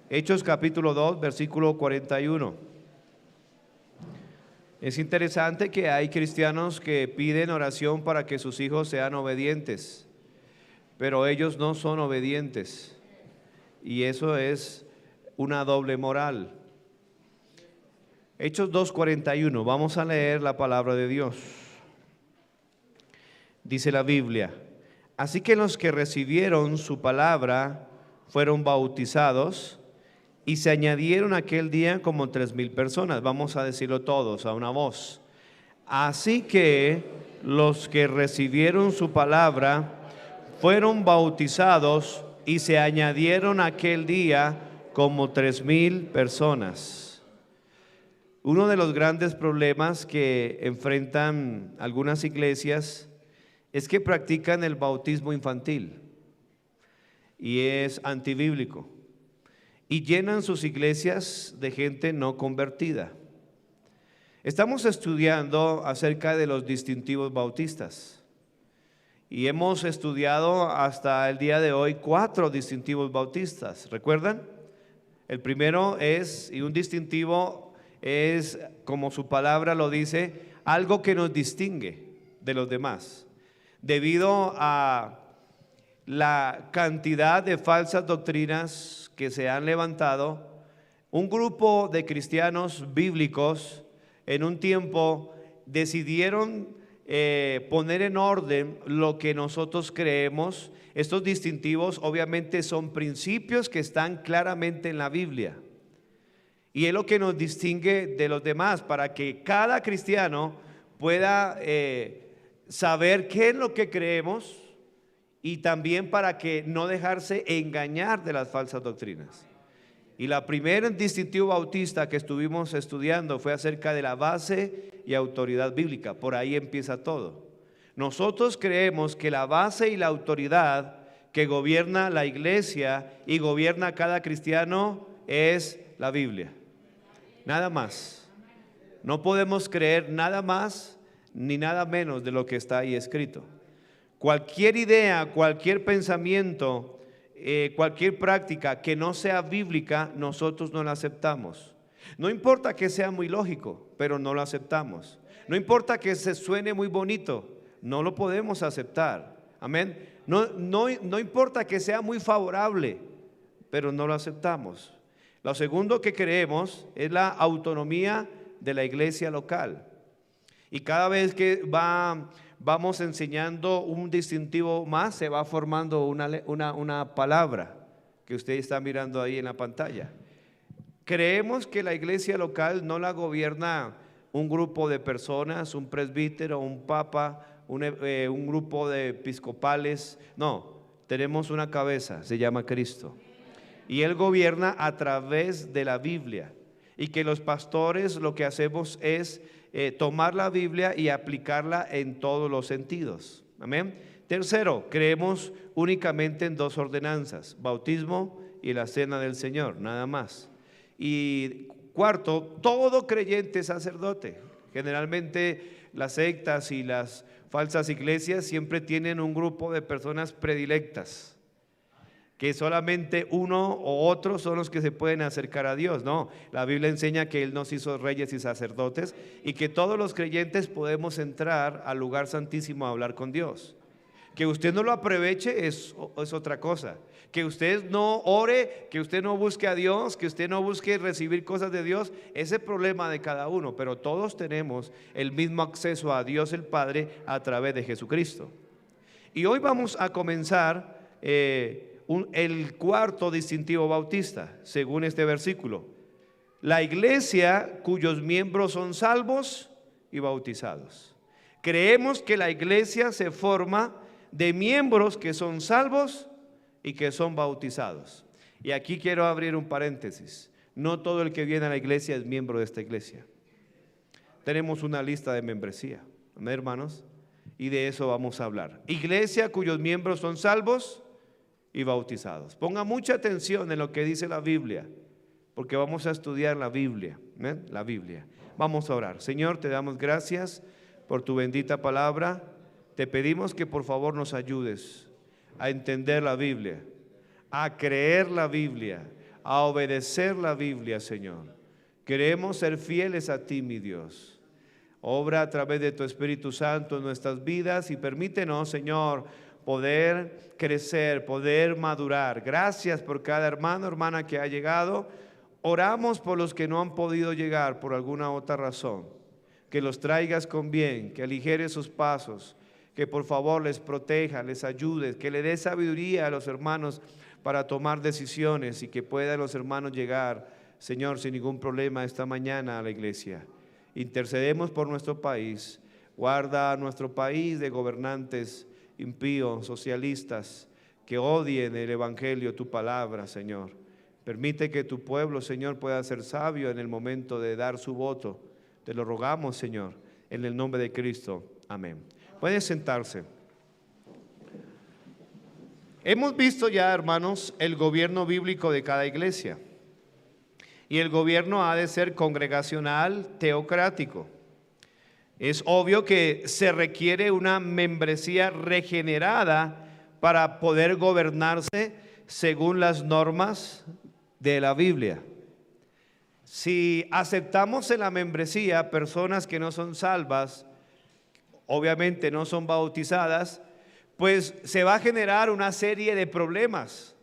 Hechos capítulo 2, versículo 41. Es interesante que hay cristianos que piden oración para que sus hijos sean obedientes, pero ellos no son obedientes, y eso es una doble moral. Hechos 2:41, vamos a leer la palabra de Dios. Dice la Biblia: así que los que recibieron su palabra fueron bautizados, y se añadieron aquel día como 3,000 personas. Vamos a decirlo todos a una voz. Así que los que recibieron su palabra fueron bautizados, y se añadieron aquel día como 3,000 personas. Uno de los grandes problemas que enfrentan algunas iglesias es que practican el bautismo infantil, y es antibíblico, y llenan sus iglesias de gente no convertida. Estamos estudiando acerca de los distintivos bautistas, y hemos estudiado hasta el día de hoy 4 distintivos bautistas. ¿Recuerdan? El primero es, y un distintivo es, como su palabra lo dice, algo que nos distingue de los demás. Debido a la cantidad de falsas doctrinas que se han levantado, un grupo de cristianos bíblicos en un tiempo decidieron poner en orden lo que nosotros creemos. Estos distintivos obviamente son principios que están claramente en la Biblia, y es lo que nos distingue de los demás, para que cada cristiano pueda saber qué es lo que creemos, y también para que no dejarse engañar de las falsas doctrinas. Y la primera distintivo bautista que estuvimos estudiando fue acerca de la base y autoridad bíblica. Por ahí empieza todo. Nosotros creemos que la base y la autoridad que gobierna la iglesia y gobierna a cada cristiano es la Biblia. Nada más. No podemos creer nada más ni nada menos de lo que está ahí escrito. Cualquier idea, cualquier pensamiento, cualquier práctica que no sea bíblica, nosotros no la aceptamos. No importa que sea muy lógico, pero no lo aceptamos. No importa que se suene muy bonito, no lo podemos aceptar. Amén. No importa que sea muy favorable, pero no lo aceptamos. Lo segundo que creemos es la autonomía de la iglesia local. Y cada vez que vamos enseñando un distintivo más, se va formando una palabra que usted está mirando ahí en la pantalla. Creemos que la iglesia local no la gobierna un grupo de personas, un presbítero, un papa, un grupo de episcopales. No, tenemos una cabeza, se llama Cristo, y Él gobierna a través de la Biblia, y que los pastores lo que hacemos es tomar la Biblia y aplicarla en todos los sentidos. Amén. Tercero, creemos únicamente en 2 ordenanzas: bautismo y la cena del Señor, nada más. Y cuarto, todo creyente es sacerdote. Generalmente las sectas y las falsas iglesias siempre tienen un grupo de personas predilectas, que solamente uno o otro son los que se pueden acercar a Dios. No, la Biblia enseña que Él nos hizo reyes y sacerdotes, y que todos los creyentes podemos entrar al lugar santísimo a hablar con Dios. Que usted no lo aproveche es otra cosa. Que usted no ore, que usted no busque a Dios, que usted no busque recibir cosas de Dios, ese es el problema de cada uno. Pero todos tenemos el mismo acceso a Dios el Padre a través de Jesucristo. Y hoy vamos a comenzar el cuarto distintivo bautista, según este versículo: la iglesia cuyos miembros son salvos y bautizados. Creemos que la iglesia se forma de miembros que son salvos y que son bautizados. Y aquí quiero abrir un paréntesis: no todo el que viene a la iglesia es miembro de esta iglesia. Tenemos una lista de membresía, ¿no, hermanos? Y de eso vamos a hablar. Iglesia cuyos miembros son salvos y bautizados. Ponga mucha atención en lo que dice la Biblia, porque vamos a estudiar la Biblia, ¿eh? La Biblia. Vamos a orar. Señor, te damos gracias por tu bendita palabra. Te pedimos que por favor nos ayudes a entender la Biblia, a creer la Biblia, a obedecer la Biblia, Señor. Queremos ser fieles a ti, mi Dios. Obra a través de tu Espíritu Santo en nuestras vidas y permítenos, Señor, poder crecer, poder madurar. Gracias por cada hermano, hermana que ha llegado. Oramos por los que no han podido llegar por alguna otra razón. Que los traigas con bien, que aligeres sus pasos, que por favor les proteja, les ayude, que le dé sabiduría a los hermanos para tomar decisiones y que puedan los hermanos llegar, Señor, sin ningún problema esta mañana a la iglesia. Intercedemos por nuestro país. Guarda a nuestro país de gobernantes impíos, socialistas, que odien el evangelio, tu palabra, Señor. Permite que tu pueblo, Señor, pueda ser sabio en el momento de dar su voto. Te lo rogamos, Señor, en el nombre de Cristo. Amén. Pueden sentarse. Hemos visto ya, hermanos, el gobierno bíblico de cada iglesia. Y el gobierno ha de ser congregacional, teocrático. Es obvio que se requiere una membresía regenerada para poder gobernarse según las normas de la Biblia. Si aceptamos en la membresía personas que no son salvas, obviamente no son bautizadas, pues se va a generar una serie de problemas,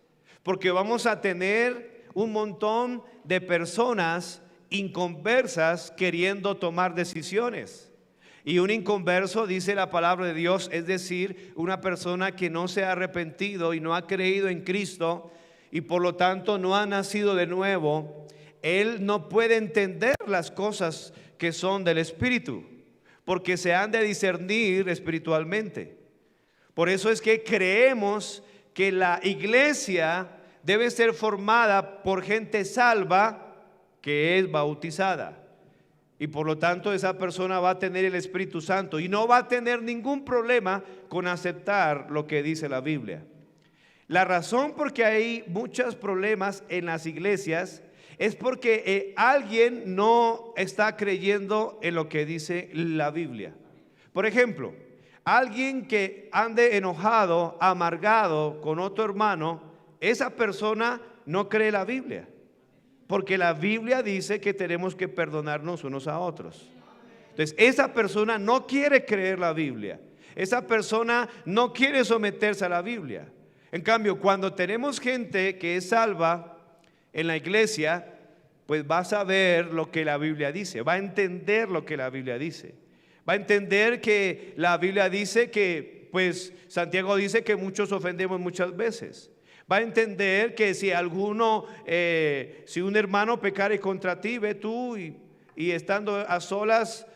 porque vamos a tener un montón de personas inconversas queriendo tomar decisiones. Y un inconverso, dice la palabra de Dios, es decir, una persona que no se ha arrepentido y no ha creído en Cristo y por lo tanto no ha nacido de nuevo. Él no puede entender las cosas que son del Espíritu, porque se han de discernir espiritualmente. Por eso es que creemos que la iglesia debe ser formada por gente salva que es bautizada. Y por lo tanto esa persona va a tener el Espíritu Santo y no va a tener ningún problema con aceptar lo que dice la Biblia. La razón por qué hay muchos problemas en las iglesias es porque alguien no está creyendo en lo que dice la Biblia. Por ejemplo, alguien que ande enojado, amargado con otro hermano, esa persona no cree la Biblia. Porque la Biblia dice que tenemos que perdonarnos unos a otros. Entonces, esa persona no quiere creer la Biblia. Esa persona no quiere someterse a la Biblia. En cambio, cuando tenemos gente que es salva en la iglesia, pues va a saber lo que la Biblia dice, va a entender lo que la Biblia dice. Va a entender que la Biblia dice que, pues Santiago dice que muchos ofendemos muchas veces. Va a entender que si si un hermano pecare contra ti, ve tú y estando a solas,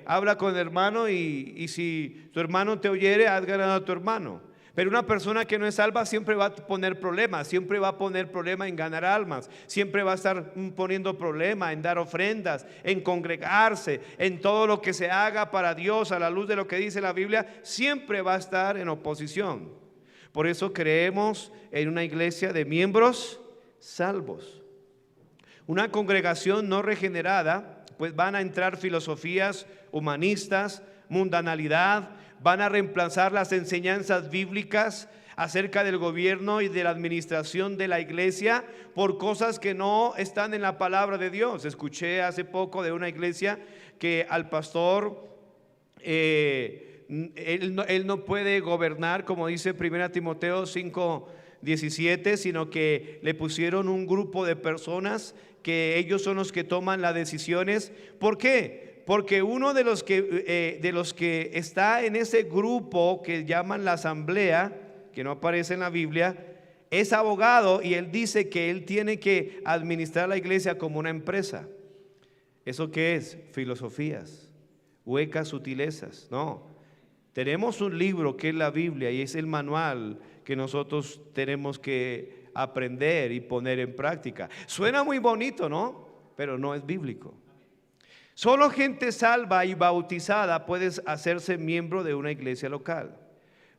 habla con el hermano y si tu hermano te oyere, has ganado a tu hermano. Pero una persona que no es salva siempre va a poner problemas, siempre va a poner problema en ganar almas, siempre va a estar poniendo problema en dar ofrendas, en congregarse, en todo lo que se haga para Dios a la luz de lo que dice la Biblia, siempre va a estar en oposición. Por eso creemos en una iglesia de miembros salvos. Una congregación no regenerada, pues van a entrar filosofías humanistas, mundanalidad, van a reemplazar las enseñanzas bíblicas acerca del gobierno y de la administración de la iglesia por cosas que no están en la palabra de Dios. Escuché hace poco de una iglesia que al pastor él no puede gobernar, como dice 1 Timoteo 5:17, sino que le pusieron un grupo de personas que ellos son los que toman las decisiones. ¿Por qué? Porque uno de los que está en ese grupo que llaman la asamblea, que no aparece en la Biblia, es abogado y él dice que él tiene que administrar la iglesia como una empresa. ¿Eso qué es? Filosofías, huecas sutilezas. No. Tenemos un libro que es la Biblia y es el manual que nosotros tenemos que aprender y poner en práctica. Suena muy bonito, ¿no? Pero no es bíblico. Solo gente salva y bautizada puede hacerse miembro de una iglesia local.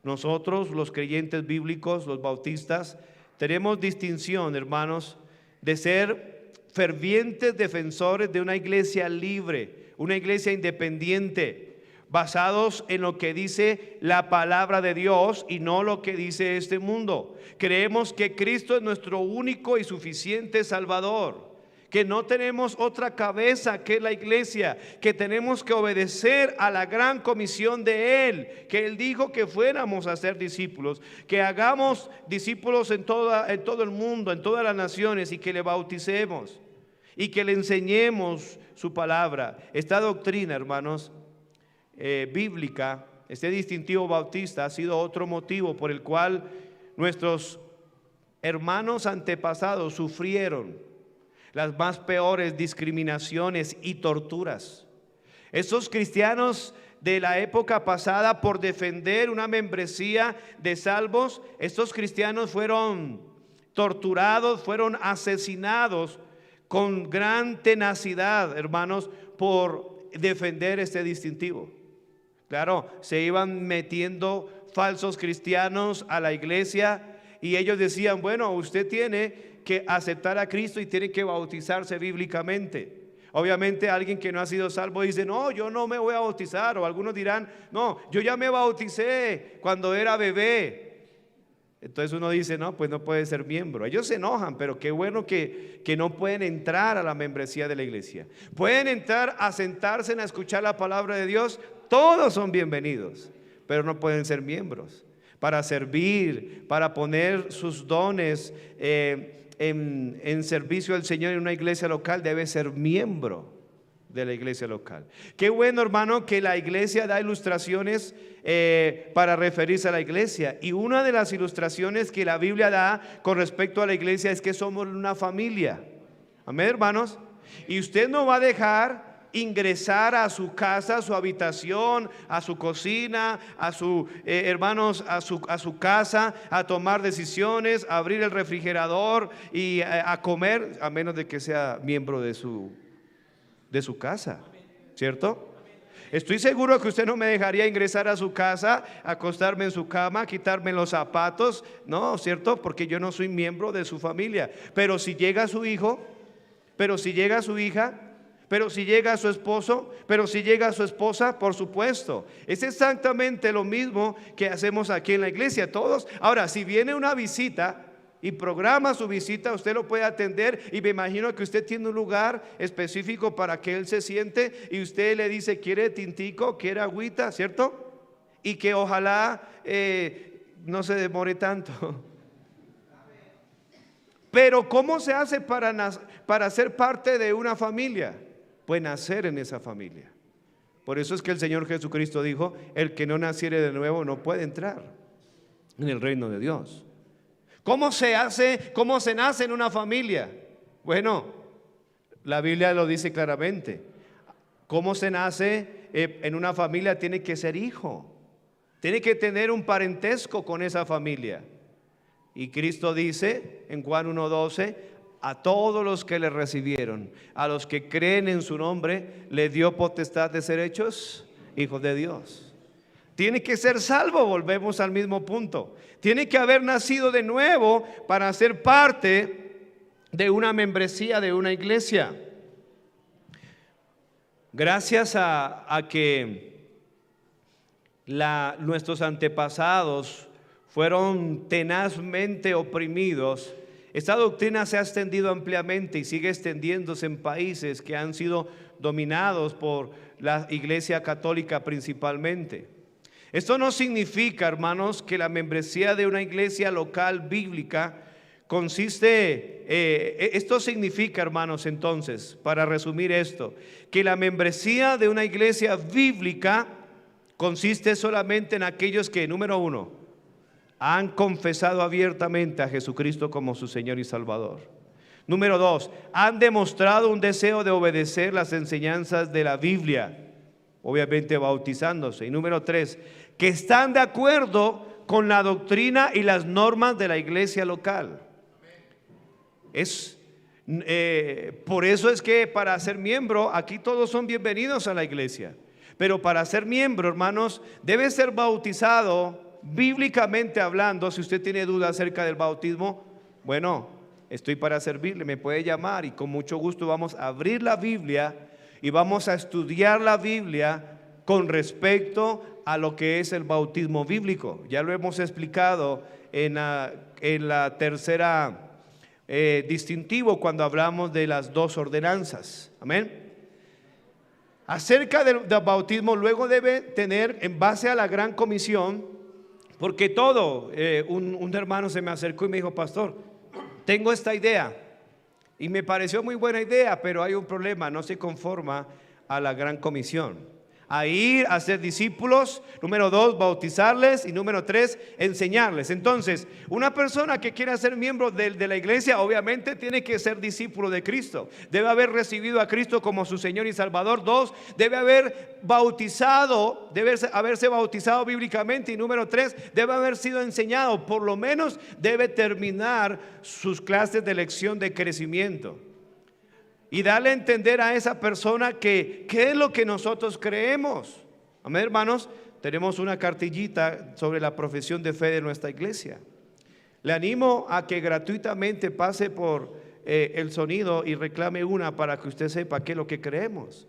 Nosotros, los creyentes bíblicos, los bautistas, tenemos distinción, hermanos, de ser fervientes defensores de una iglesia libre, una iglesia independiente. basados en lo que dice la palabra de Dios y no lo que dice este mundo. Creemos que Cristo es nuestro único y suficiente Salvador, que no tenemos otra cabeza que la iglesia, que tenemos que obedecer a la gran comisión de Él, que Él dijo que fuéramos a ser discípulos, que hagamos discípulos en todo el mundo, en todas las naciones, y que le bauticemos y que le enseñemos su palabra. Esta doctrina, hermanos, bíblica, este distintivo bautista ha sido otro motivo por el cual nuestros hermanos antepasados sufrieron las más peores discriminaciones y torturas. Esos cristianos de la época pasada, por defender una membresía de salvos, estos cristianos fueron torturados, fueron asesinados con gran tenacidad, hermanos, por defender este distintivo. Claro, se iban metiendo falsos cristianos a la iglesia y ellos decían, bueno, usted tiene que aceptar a Cristo y tiene que bautizarse bíblicamente. Obviamente alguien que no ha sido salvo dice, no, yo no me voy a bautizar. O algunos dirán, no, yo ya me bauticé cuando era bebé. Entonces uno dice, no, pues no puede ser miembro. Ellos se enojan, pero qué bueno que no pueden entrar a la membresía de la iglesia. Pueden entrar a sentarse a escuchar la palabra de Dios. Todos son bienvenidos, pero no pueden ser miembros. Para servir, para poner sus dones en servicio al Señor en una iglesia local, debe ser miembro de la iglesia local. Qué bueno, hermano, que la iglesia da ilustraciones para referirse a la iglesia. Y una de las ilustraciones que la Biblia da con respecto a la iglesia es que somos una familia. Amén, hermanos. Y usted no va a dejar ingresar a su casa, a su habitación, a su cocina, a su hermanos, a su casa, a tomar decisiones, a abrir el refrigerador y a comer, a menos de que sea miembro de su casa, ¿cierto? Estoy seguro que usted no me dejaría ingresar a su casa, acostarme en su cama, quitarme los zapatos, no, ¿cierto? Porque yo no soy miembro de su familia. Pero si llega su hijo, pero si llega su hija, pero si llega su esposo, pero si llega su esposa, por supuesto. Es exactamente lo mismo que hacemos aquí en la iglesia, todos. Ahora, si viene una visita y programa su visita, usted lo puede atender, y me imagino que usted tiene un lugar específico para que él se siente, y usted le dice, ¿quiere tintico? ¿Quiere agüita? ¿Cierto? Y que ojalá no se demore tanto. Pero ¿cómo se hace para ser parte de una familia? Pues nacer en esa familia. Por eso es que el Señor Jesucristo dijo, el que no naciere de nuevo no puede entrar en el reino de Dios. ¿Cómo se hace? ¿Cómo se nace en una familia? Bueno, la Biblia lo dice claramente. ¿Cómo se nace en una familia? Tiene que ser hijo. Tiene que tener un parentesco con esa familia. Y Cristo dice en Juan 1:12, a todos los que le recibieron, a los que creen en su nombre, le dio potestad de ser hechos hijos de Dios. Tiene que ser salvo, volvemos al mismo punto. Tiene que haber nacido de nuevo para ser parte de una membresía de una iglesia. Gracias a que nuestros antepasados fueron tenazmente oprimidos, esta doctrina se ha extendido ampliamente y sigue extendiéndose en países que han sido dominados por la Iglesia Católica principalmente. Esto no significa, hermanos, que la membresía de una iglesia local bíblica esto significa, hermanos, entonces, para resumir esto, que la membresía de una iglesia bíblica consiste solamente en aquellos que, número uno, han confesado abiertamente a Jesucristo como su Señor y Salvador. Número dos, han demostrado un deseo de obedecer las enseñanzas de la Biblia, obviamente bautizándose. Y número tres, que están de acuerdo con la doctrina y las normas de la iglesia local. Por eso es que para ser miembro, aquí todos son bienvenidos a la iglesia. Pero para ser miembro, hermanos, debe ser bautizado bíblicamente hablando. Si usted tiene dudas acerca del bautismo, bueno, estoy para servirle, me puede llamar y con mucho gusto vamos a abrir la Biblia y vamos a estudiar la Biblia con respecto a lo que es el bautismo bíblico. Ya lo hemos explicado en la tercera distintivo cuando hablamos de las dos ordenanzas. Amén. Acerca del bautismo, luego debe tener, en base a la gran comisión, porque un hermano se me acercó y me dijo: pastor, tengo esta idea y me pareció muy buena idea, pero hay un problema, no se conforma a la gran comisión. A ir a ser discípulos, número 2, bautizarles, y número 3, enseñarles. Entonces, una persona que quiera ser miembro de la iglesia, obviamente tiene que ser discípulo de Cristo. Debe haber recibido a Cristo como su Señor y Salvador. 2, debe haberse bautizado bíblicamente. Y número 3, debe haber sido enseñado. Por lo menos debe terminar sus clases de lección de crecimiento. Y darle a entender a esa persona que qué es lo que nosotros creemos. Amén, hermanos. Tenemos una cartillita sobre la profesión de fe de nuestra iglesia. Le animo a que gratuitamente pase por el sonido y reclame una para que usted sepa qué es lo que creemos.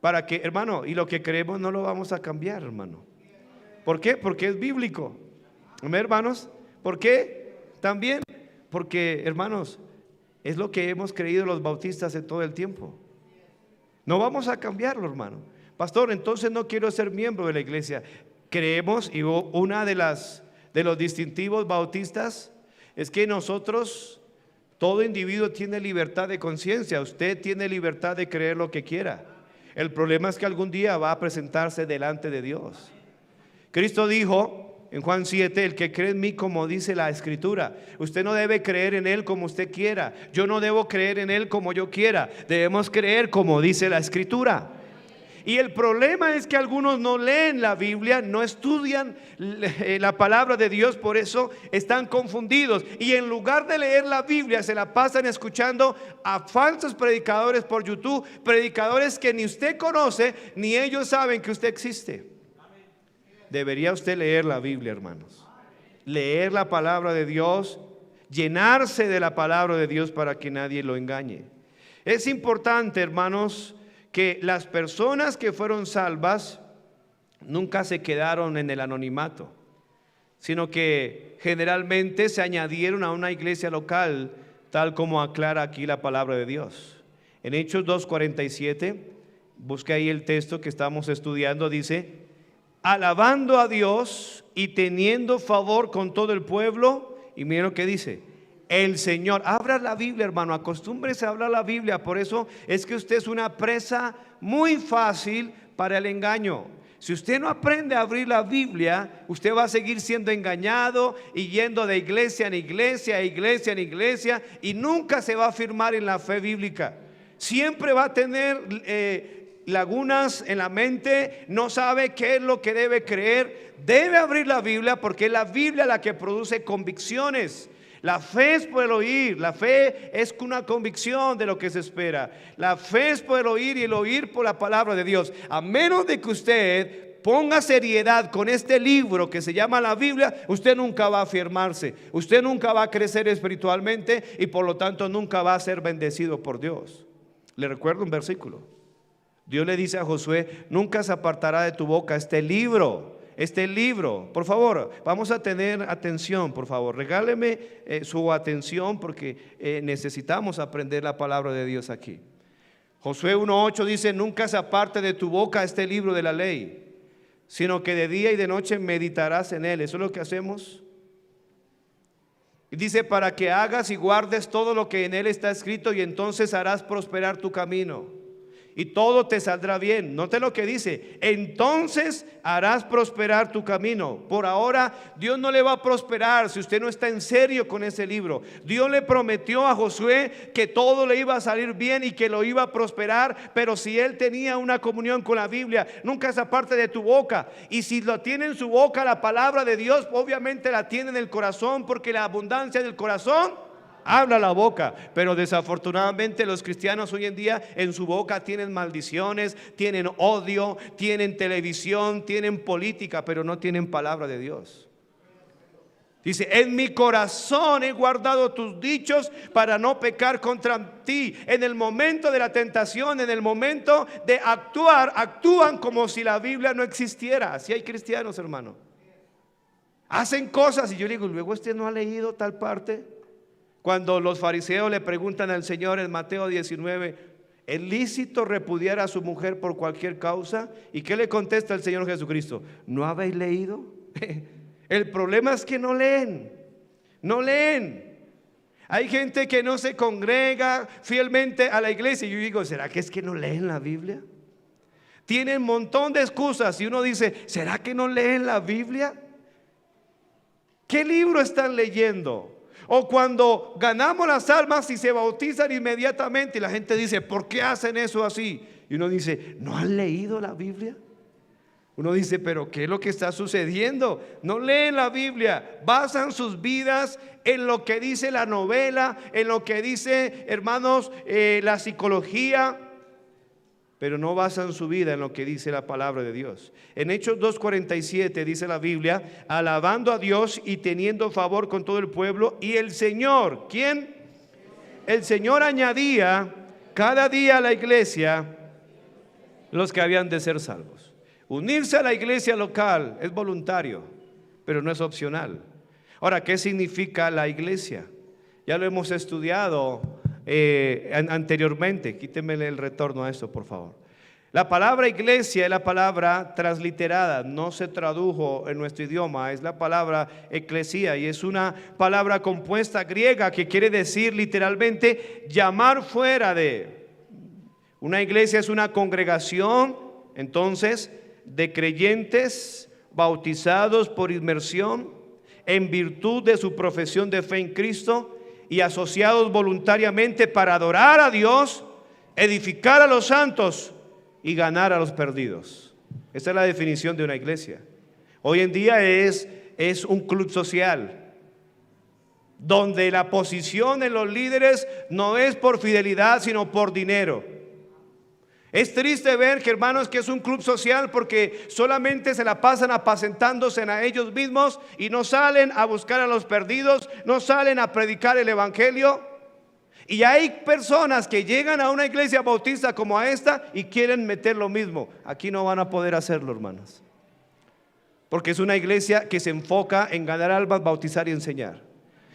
Para que, hermano, y lo que creemos no lo vamos a cambiar, hermano. ¿Por qué? Porque es bíblico. Amén, hermanos. ¿Por qué? También porque, hermanos, es lo que hemos creído los bautistas en todo el tiempo. No vamos a cambiarlo, hermano. Pastor, entonces no quiero ser miembro de la iglesia. Creemos, y una de los distintivos bautistas es que nosotros, todo individuo tiene libertad de conciencia. Usted tiene libertad de creer lo que quiera. El problema es que algún día va a presentarse delante de Dios. Cristo dijo en Juan 7, el que cree en mí, como dice la escritura. Usted no debe creer en él como usted quiera. Yo no debo creer en él como yo quiera. Debemos creer como dice la escritura. Y el problema es que algunos no leen la Biblia, no estudian la palabra de Dios, por eso están confundidos. Y en lugar de leer la Biblia, se la pasan escuchando a falsos predicadores por YouTube, predicadores que ni usted conoce, ni ellos saben que usted existe. Debería usted leer la Biblia, hermanos. Leer la palabra de Dios, llenarse de la palabra de Dios para que nadie lo engañe. Es importante, hermanos, que las personas que fueron salvas nunca se quedaron en el anonimato, sino que generalmente se añadieron a una iglesia local, tal como aclara aquí la palabra de Dios. En Hechos 2:47, busque ahí el texto que estamos estudiando, dice: alabando a Dios y teniendo favor con todo el pueblo. Y miren lo que dice: el Señor. Abra la Biblia, hermano, acostúmbrese a hablar la Biblia. Por eso es que usted es una presa muy fácil para el engaño. Si usted no aprende a abrir la Biblia, usted va a seguir siendo engañado y yendo de iglesia en iglesia, iglesia en iglesia, y nunca se va a afirmar en la fe bíblica. Siempre va a tener lagunas en la mente, no sabe qué es lo que debe creer. Debe abrir la Biblia, porque es la Biblia la que produce convicciones. La fe es por el oír. La fe es una convicción de lo que se espera. La fe es por el oír, y el oír por la palabra de Dios. A menos de que usted ponga seriedad con este libro que se llama la Biblia, usted nunca va a afirmarse, usted nunca va a crecer espiritualmente, y por lo tanto nunca va a ser bendecido por Dios. Le recuerdo un versículo. Dios le dice a Josué: nunca se apartará de tu boca este libro. Por favor, vamos a tener atención, por favor. Regáleme su atención, porque necesitamos aprender la palabra de Dios aquí. Josué 1:8 dice: nunca se aparte de tu boca este libro de la ley, sino que de día y de noche meditarás en él. Eso es lo que hacemos. Y dice: para que hagas y guardes todo lo que en él está escrito, y entonces harás prosperar tu camino y todo te saldrá bien. Note lo que dice: entonces harás prosperar tu camino. Por ahora Dios no le va a prosperar si usted no está en serio con ese libro. Dios le prometió a Josué que todo le iba a salir bien y que lo iba a prosperar, pero si él tenía una comunión con la Biblia. Nunca se aparte de tu boca. Y si lo tiene en su boca, la palabra de Dios, obviamente la tiene en el corazón, porque la abundancia del corazón habla la boca. Pero desafortunadamente los cristianos hoy en día en su boca tienen maldiciones, tienen odio, tienen televisión, tienen política, pero no tienen palabra de Dios. Dice, en mi corazón he guardado tus dichos para no pecar contra ti. En el momento de la tentación, en el momento de actuar, actúan como si la Biblia no existiera. Así hay cristianos, hermano. Hacen cosas y yo digo, luego no ha leído tal parte. Cuando los fariseos le preguntan al Señor en Mateo 19, ¿es lícito repudiar a su mujer por cualquier causa? ¿Y qué le contesta el Señor Jesucristo? ¿No habéis leído? El problema es que no leen. Hay gente que no se congrega fielmente a la iglesia. Y yo digo, ¿será que es que no leen la Biblia? Tienen un montón de excusas y uno dice, ¿será que no leen la Biblia? ¿Qué libro están leyendo? O cuando ganamos las almas y se bautizan inmediatamente y la gente dice, ¿por qué hacen eso así? Y uno dice, ¿no han leído la Biblia? Uno dice, pero ¿qué es lo que está sucediendo? No leen la Biblia, basan sus vidas en lo que dice la novela, en lo que dice, hermanos, la psicología, pero no basan su vida en lo que dice la palabra de Dios. En Hechos 2:47 dice la Biblia, alabando a Dios y teniendo favor con todo el pueblo, y el Señor, ¿quién? El Señor añadía cada día a la iglesia los que habían de ser salvos. Unirse a la iglesia local es voluntario, pero no es opcional. Ahora, ¿qué significa la iglesia? Ya lo hemos estudiado anteriormente. Quítenme el retorno a esto, por favor. La palabra iglesia es la palabra transliterada, no se tradujo en nuestro idioma, es la palabra eclesía y es una palabra compuesta griega que quiere decir literalmente llamar fuera de. Una iglesia es una congregación, entonces, de creyentes bautizados por inmersión en virtud de su profesión de fe en Cristo y asociados voluntariamente para adorar a Dios, edificar a los santos y ganar a los perdidos. Esa es la definición de una iglesia. Hoy en día es un club social donde la posición de los líderes no es por fidelidad sino por dinero. Es triste ver que, hermanos, que es un club social porque solamente se la pasan apacentándose a ellos mismos y no salen a buscar a los perdidos, no salen a predicar el evangelio. Y hay personas que llegan a una iglesia bautista como a esta y quieren meter lo mismo. Aquí no van a poder hacerlo, hermanos, porque es una iglesia que se enfoca en ganar almas, bautizar y enseñar.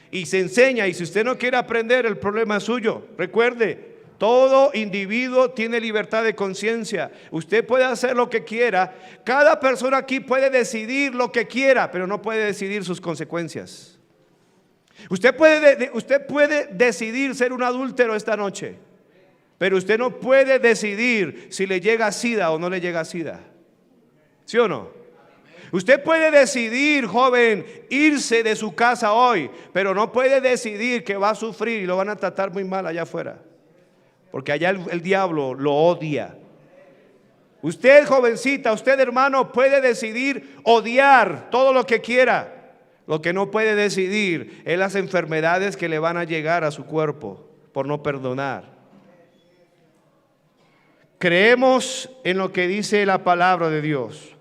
Y se enseña, y si usted no quiere aprender, el problema es suyo. Recuerde, todo individuo tiene libertad de conciencia. Usted puede hacer lo que quiera. Cada persona aquí puede decidir lo que quiera, pero no puede decidir sus consecuencias. Usted puede decidir ser un adúltero esta noche, pero usted no puede decidir si le llega SIDA o no le llega SIDA. ¿Sí o no? Usted puede decidir, joven, irse de su casa hoy, pero no puede decidir que va a sufrir y lo van a tratar muy mal allá afuera, porque allá el diablo lo odia. Usted, jovencita, usted, hermano, puede decidir odiar todo lo que quiera. Lo que no puede decidir es las enfermedades que le van a llegar a su cuerpo por no perdonar. Creemos en lo que dice la palabra de Dios.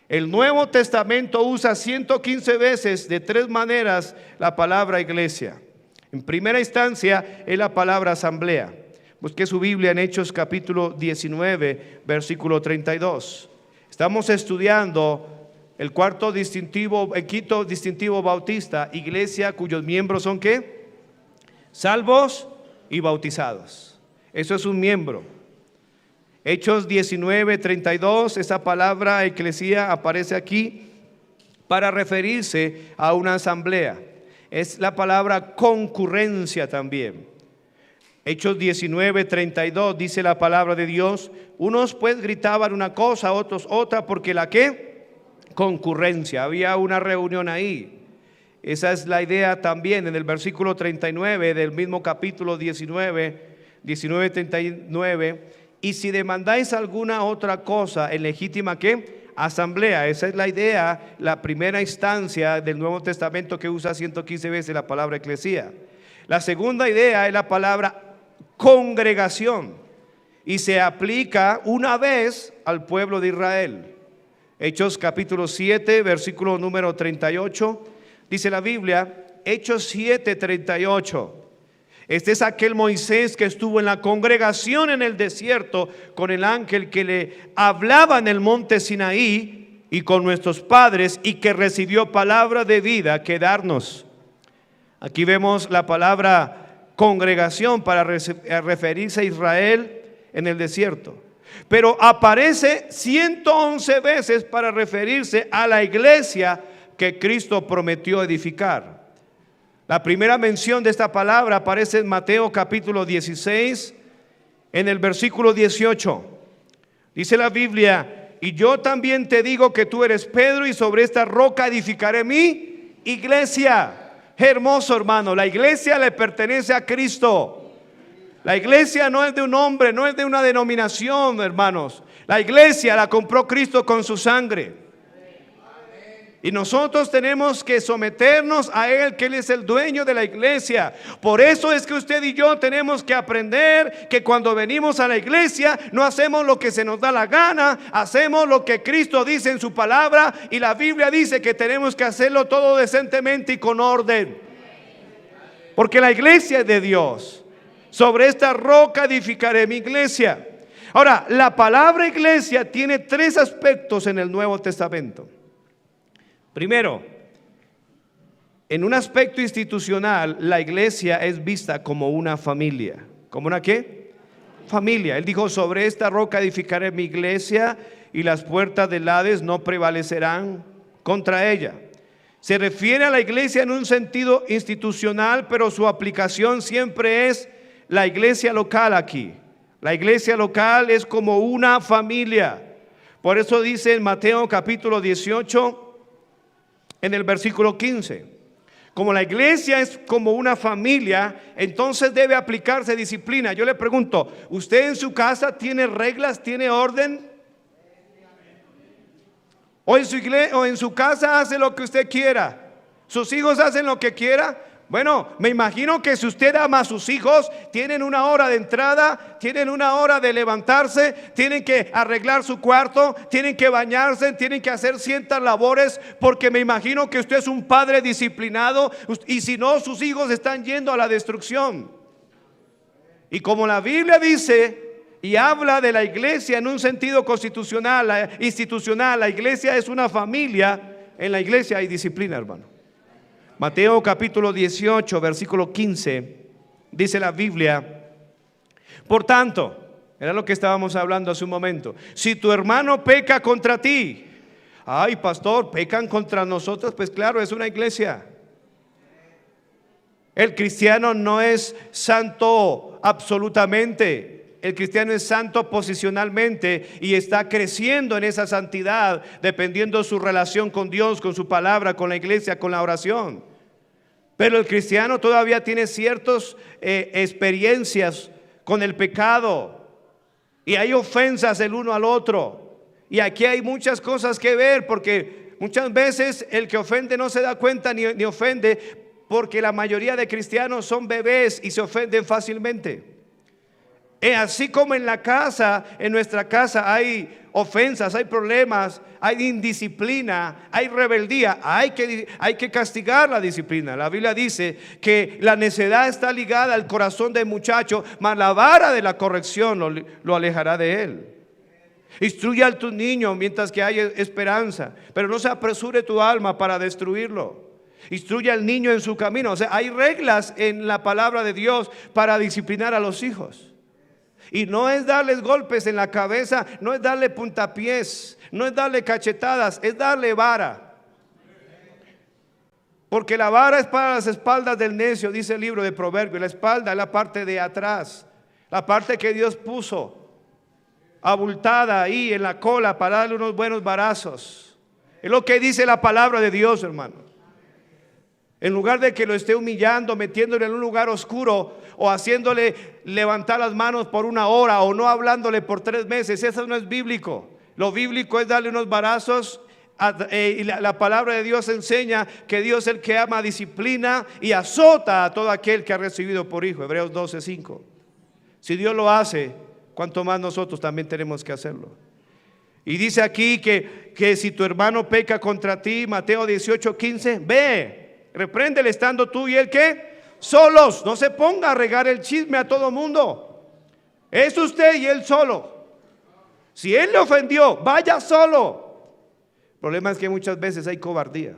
El Nuevo Testamento usa 115 veces de 3 maneras la palabra iglesia. En primera instancia es la palabra asamblea. Busque su Biblia en Hechos capítulo 19, versículo 32. Estamos estudiando el quinto distintivo bautista, iglesia cuyos miembros son ¿qué? Salvos y bautizados. Eso es un miembro. Hechos 19, 32, esa palabra eclesía aparece aquí para referirse a una asamblea. Es la palabra concurrencia también. Hechos 19, 32 dice la palabra de Dios: unos pues gritaban una cosa, otros otra, porque la ¿qué? Concurrencia, había una reunión ahí. Esa es la idea también en el versículo 39 del mismo capítulo 19, 39. Y si demandáis alguna otra cosa en legítima ¿qué? Asamblea. Esa es la idea, la primera instancia del Nuevo Testamento que usa 115 veces la palabra eclesía. La segunda idea es la palabra congregación y se aplica una vez al pueblo de Israel. Hechos capítulo 7, versículo número 38, Dice la Biblia, Hechos 7:38. Este es aquel Moisés que estuvo en la congregación en el desierto con el ángel que le hablaba en el monte Sinaí y con nuestros padres, y que recibió palabra de vida que darnos. Aquí vemos la palabra congregación para referirse a Israel en el desierto, pero aparece 111 veces para referirse a la iglesia que Cristo prometió edificar. La primera mención de esta palabra aparece en Mateo capítulo 16, en el versículo 18. Dice la Biblia: y yo también te digo que tú eres Pedro, y sobre esta roca edificaré mi iglesia. Hermoso, hermano, la iglesia le pertenece a Cristo. La iglesia no es de un hombre, no es de una denominación, hermanos. La iglesia la compró Cristo con su sangre. Y nosotros tenemos que someternos a Él, que Él es el dueño de la iglesia. Por eso es que usted y yo tenemos que aprender que cuando venimos a la iglesia no hacemos lo que se nos da la gana, hacemos lo que Cristo dice en su palabra, y la Biblia dice que tenemos que hacerlo todo decentemente y con orden. Porque la iglesia es de Dios. Sobre esta roca edificaré mi iglesia. Ahora, la palabra iglesia tiene tres aspectos en el Nuevo Testamento. Primero, en un aspecto institucional, la iglesia es vista como una familia. ¿Como una qué? Familia. Él dijo: sobre esta roca edificaré mi iglesia, y las puertas del Hades no prevalecerán contra ella. Se refiere a la iglesia en un sentido institucional, pero su aplicación siempre es la iglesia local aquí. La iglesia local es como una familia. Por eso dice en Mateo capítulo 18, en el versículo 15, como la iglesia es como una familia, entonces debe aplicarse disciplina. Yo le pregunto, ¿usted en su casa tiene reglas, tiene orden? ¿O en su casa hace lo que usted quiera? ¿Sus hijos hacen lo que quiera? Bueno, me imagino que si usted ama a sus hijos, tienen una hora de entrada, tienen una hora de levantarse, tienen que arreglar su cuarto, tienen que bañarse, tienen que hacer ciertas labores, porque me imagino que usted es un padre disciplinado, y si no, sus hijos están yendo a la destrucción. Y como la Biblia dice y habla de la iglesia en un sentido constitucional, institucional, la iglesia es una familia. En la iglesia hay disciplina, hermano. Mateo capítulo 18, versículo 15, dice la Biblia: por tanto, era lo que estábamos hablando hace un momento, si tu hermano peca contra ti, ay pastor, pecan contra nosotros, pues claro, es una iglesia. El cristiano no es santo absolutamente. El cristiano es santo posicionalmente y está creciendo en esa santidad dependiendo de su relación con Dios, con su palabra, con la iglesia, con la oración. Pero el cristiano todavía tiene ciertas experiencias con el pecado, y hay ofensas el uno al otro. Y aquí hay muchas cosas que ver, porque muchas veces el que ofende no se da cuenta ni ofende, porque la mayoría de cristianos son bebés y se ofenden fácilmente. Así como en la casa, en nuestra casa hay ofensas, hay problemas, hay indisciplina, hay rebeldía, hay que castigar la disciplina. La Biblia dice que la necedad está ligada al corazón del muchacho, mas la vara de la corrección lo alejará de él. Instruye a tu niño mientras que hay esperanza, pero no se apresure tu alma para destruirlo. Instruye al niño en su camino. O sea, hay reglas en la palabra de Dios para disciplinar a los hijos. Y no es darles golpes en la cabeza, no es darle puntapiés, no es darle cachetadas, es darle vara. Porque la vara es para las espaldas del necio, dice el libro de Proverbios. La espalda es la parte de atrás, la parte que Dios puso abultada ahí en la cola para darle unos buenos varazos. Es lo que dice la palabra de Dios, hermano. En lugar de que lo esté humillando, metiéndole en un lugar oscuro, o haciéndole levantar las manos por una hora, o no hablándole por 3 meses, eso no es bíblico. Lo bíblico es darle unos varazos. Y la palabra de Dios enseña que Dios es el que ama, disciplina y azota a todo aquel que ha recibido por hijo. Hebreos 12:5. Si Dios lo hace, cuanto más nosotros también tenemos que hacerlo. Y dice aquí que si tu hermano peca contra ti, Mateo 18:15, ve Repréndele estando tú y él, ¿qué? Solos. No se ponga a regar el chisme a todo mundo. Es usted y él solo. Si él le ofendió, vaya solo. El problema es que muchas veces hay cobardía.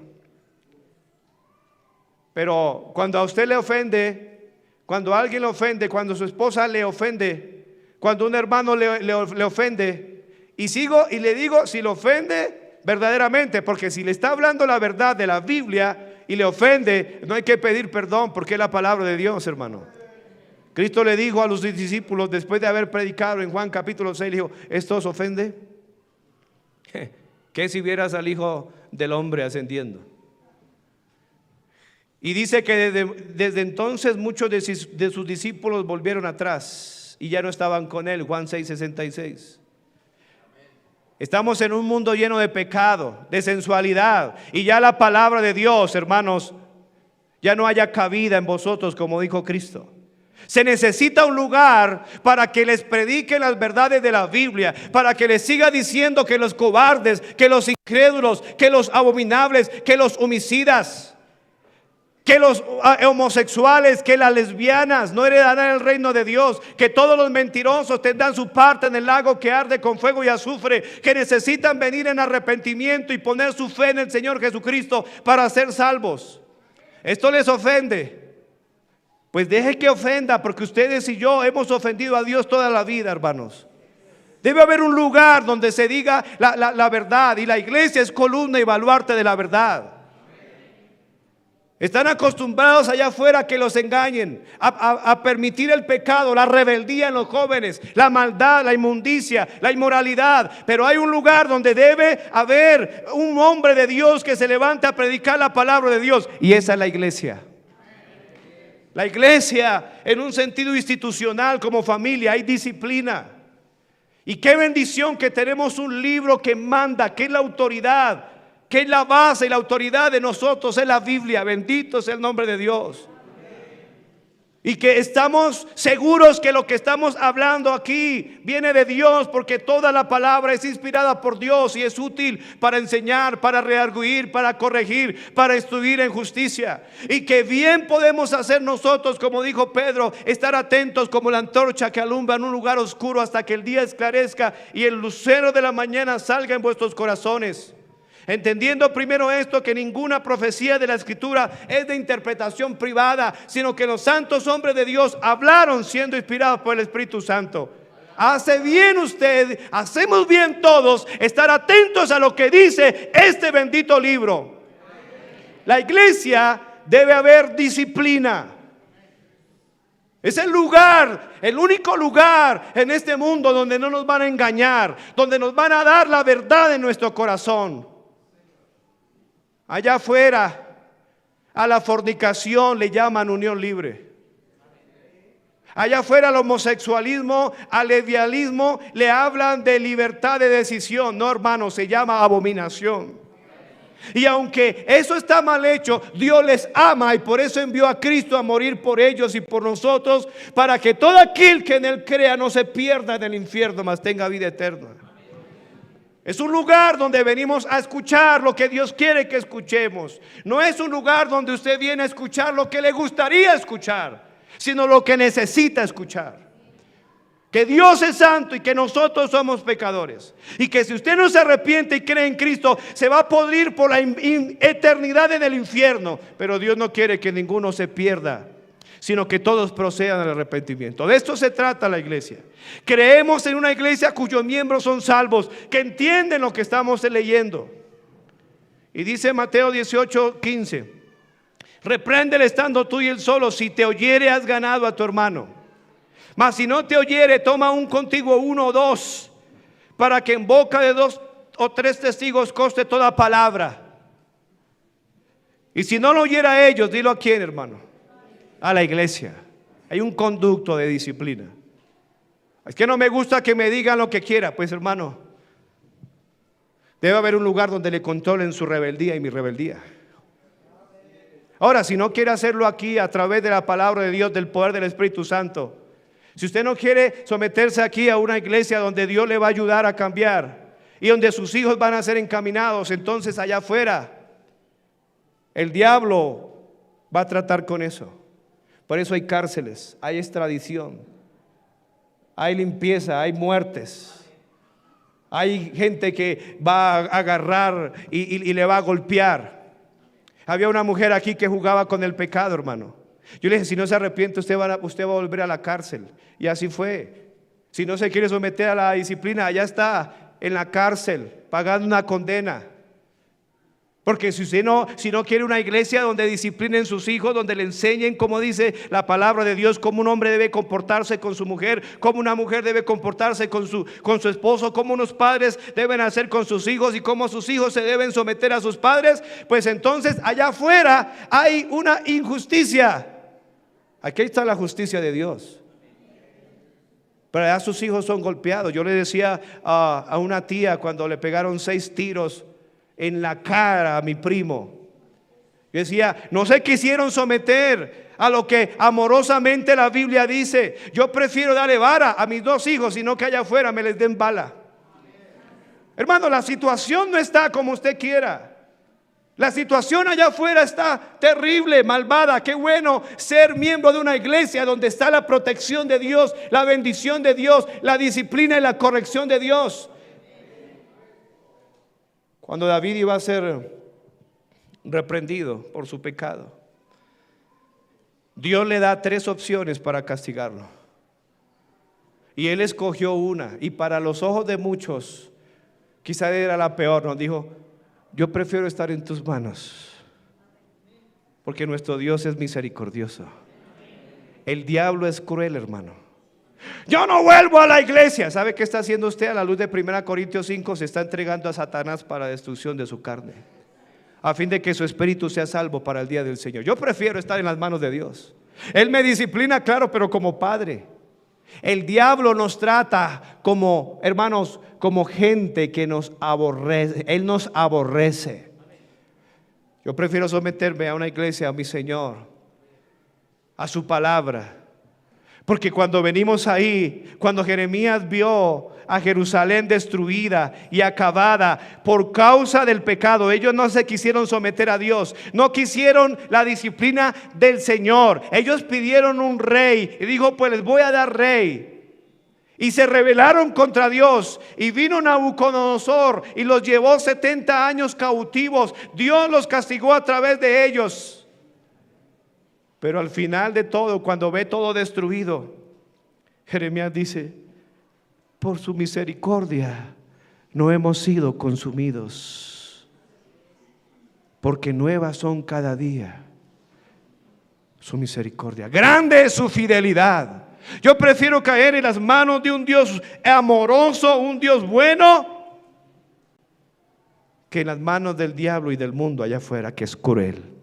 Pero cuando a usted le ofende, cuando a alguien le ofende, cuando su esposa le ofende, cuando un hermano le ofende, y sigo y le digo, si le ofende verdaderamente, porque si le está hablando la verdad de la Biblia y le ofende, no hay que pedir perdón, porque es la palabra de Dios, hermano. Cristo le dijo a los discípulos, después de haber predicado en Juan capítulo 6, le dijo, ¿esto os ofende? ¿Qué si vieras al Hijo del Hombre ascendiendo? Y dice que desde entonces muchos de sus discípulos volvieron atrás y ya no estaban con él. Juan 6:66. Estamos en un mundo lleno de pecado, de sensualidad, y ya la palabra de Dios, hermanos, ya no haya cabida en vosotros, como dijo Cristo. Se necesita un lugar para que les predique las verdades de la Biblia, para que les siga diciendo que los cobardes, que los incrédulos, que los abominables, que los homicidas, que los homosexuales, que las lesbianas no heredarán el reino de Dios, que todos los mentirosos tendrán su parte en el lago que arde con fuego y azufre, que necesitan venir en arrepentimiento y poner su fe en el Señor Jesucristo para ser salvos. ¿Esto les ofende? Pues deje que ofenda, porque ustedes y yo hemos ofendido a Dios toda la vida, hermanos. Debe haber un lugar donde se diga la verdad, y la iglesia es columna y baluarte de la verdad. Están acostumbrados allá afuera a que los engañen, a permitir el pecado, la rebeldía en los jóvenes, la maldad, la inmundicia, la inmoralidad. Pero hay un lugar donde debe haber un hombre de Dios que se levante a predicar la palabra de Dios, y esa es la iglesia. La iglesia en un sentido institucional, como familia, hay disciplina. Y qué bendición que tenemos un libro que manda, que es la autoridad, que es la base y la autoridad de nosotros, es la Biblia. Bendito sea el nombre de Dios. Y que estamos seguros que lo que estamos hablando aquí viene de Dios, porque toda la palabra es inspirada por Dios y es útil para enseñar, para redarguir, para corregir, para instruir en justicia. Y que bien podemos hacer nosotros, como dijo Pedro, estar atentos como la antorcha que alumbra en un lugar oscuro hasta que el día esclarezca y el lucero de la mañana salga en vuestros corazones. Entendiendo primero esto, que ninguna profecía de la Escritura es de interpretación privada, sino que los santos hombres de Dios hablaron siendo inspirados por el Espíritu Santo. Hace bien usted, hacemos bien todos, estar atentos a lo que dice este bendito libro. La iglesia debe haber disciplina. Es el lugar, el único lugar en este mundo donde no nos van a engañar, donde nos van a dar la verdad en nuestro corazón. Allá afuera a la fornicación le llaman unión libre. Allá afuera al homosexualismo, al lesbianismo le hablan de libertad de decisión. No, hermano, se llama abominación. Y aunque eso está mal hecho, Dios les ama y por eso envió a Cristo a morir por ellos y por nosotros, para que todo aquel que en él crea no se pierda en el infierno, mas tenga vida eterna. Es un lugar donde venimos a escuchar lo que Dios quiere que escuchemos. No es un lugar donde usted viene a escuchar lo que le gustaría escuchar, sino lo que necesita escuchar. Que Dios es santo y que nosotros somos pecadores. Y que si usted no se arrepiente y cree en Cristo, se va a podrir por la eternidad en el infierno. Pero Dios no quiere que ninguno se pierda, sino que todos procedan al arrepentimiento. De esto se trata la iglesia. Creemos en una iglesia cuyos miembros son salvos, que entienden lo que estamos leyendo. Y dice Mateo 18:15: repréndele estando tú y él solo. Si te oyere, has ganado a tu hermano. Mas si no te oyere, toma un contigo, uno o dos, para que en boca de 2 o 3 testigos conste toda palabra. Y si no lo oyera a ellos, dilo a quién, hermano. A la iglesia. Hay un conducto de disciplina. Es que no me gusta que me digan lo que quiera. Pues, hermano, debe haber un lugar donde le controlen su rebeldía y mi rebeldía. Ahora, si no quiere hacerlo aquí a través de la palabra de Dios, del poder del Espíritu Santo, si usted no quiere someterse aquí a una iglesia donde Dios le va a ayudar a cambiar y donde sus hijos van a ser encaminados, entonces allá afuera el diablo va a tratar con eso. Por eso hay cárceles, hay extradición, hay limpieza, hay muertes. Hay gente que va a agarrar y le va a golpear. Había una mujer aquí que jugaba con el pecado, hermano. Yo le dije, si no se arrepiente, usted va a volver a la cárcel. Y así fue. Si no se quiere someter a la disciplina, allá está en la cárcel, pagando una condena. Porque si no quiere una iglesia donde disciplinen sus hijos, donde le enseñen, como dice la palabra de Dios, cómo un hombre debe comportarse con su mujer, cómo una mujer debe comportarse con su esposo, cómo unos padres deben hacer con sus hijos y cómo sus hijos se deben someter a sus padres, pues entonces allá afuera hay una injusticia. Aquí está la justicia de Dios. Pero allá sus hijos son golpeados. Yo le decía a una tía cuando le pegaron 6 tiros en la cara a mi primo, yo decía, no se quisieron someter a lo que amorosamente la Biblia dice. Yo prefiero darle vara a mis 2 hijos, sino que allá afuera me les den bala. Hermano, la situación no está como usted quiera. La situación allá afuera está terrible, malvada. Qué bueno ser miembro de una iglesia donde está la protección de Dios, la bendición de Dios, la disciplina y la corrección de Dios. Cuando David iba a ser reprendido por su pecado, Dios le da 3 opciones para castigarlo. Y él escogió una, y para los ojos de muchos quizá era la peor. Nos dijo, yo prefiero estar en tus manos, porque nuestro Dios es misericordioso. El diablo es cruel, hermano. Yo no vuelvo a la iglesia. ¿Sabe qué está haciendo usted? A la luz de 1 Corintios 5 se está entregando a Satanás para la destrucción de su carne, a fin de que su espíritu sea salvo para el día del Señor. Yo prefiero estar en las manos de Dios. Él me disciplina, claro, pero como padre. El diablo nos trata como, hermanos, como gente que nos aborrece. Él nos aborrece. Yo prefiero someterme a una iglesia, a mi Señor, a su palabra. Porque cuando venimos ahí, cuando Jeremías vio a Jerusalén destruida y acabada por causa del pecado, ellos no se quisieron someter a Dios, no quisieron la disciplina del Señor. Ellos pidieron un rey y dijo, pues les voy a dar rey. Y se rebelaron contra Dios, y vino Nabucodonosor y los llevó 70 años cautivos. Dios los castigó a través de ellos. Pero al final de todo, cuando ve todo destruido, Jeremías dice, por su misericordia no hemos sido consumidos, porque nuevas son cada día su misericordia. Grande es su fidelidad. Yo prefiero caer en las manos de un Dios amoroso, un Dios bueno, que en las manos del diablo y del mundo allá afuera, que es cruel.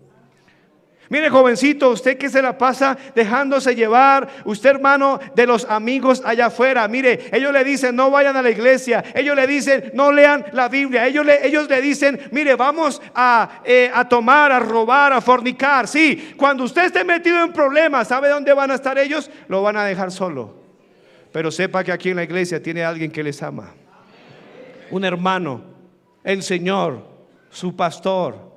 Mire, jovencito, usted que se la pasa dejándose llevar, usted, hermano, de los amigos allá afuera. Mire, ellos le dicen no vayan a la iglesia, ellos le dicen no lean la Biblia, ellos le dicen mire, vamos a tomar, a robar, a fornicar. Sí, cuando usted esté metido en problemas, ¿sabe dónde van a estar ellos? Lo van a dejar solo. Pero sepa que aquí en la iglesia tiene alguien que les ama, un hermano, el Señor, su pastor.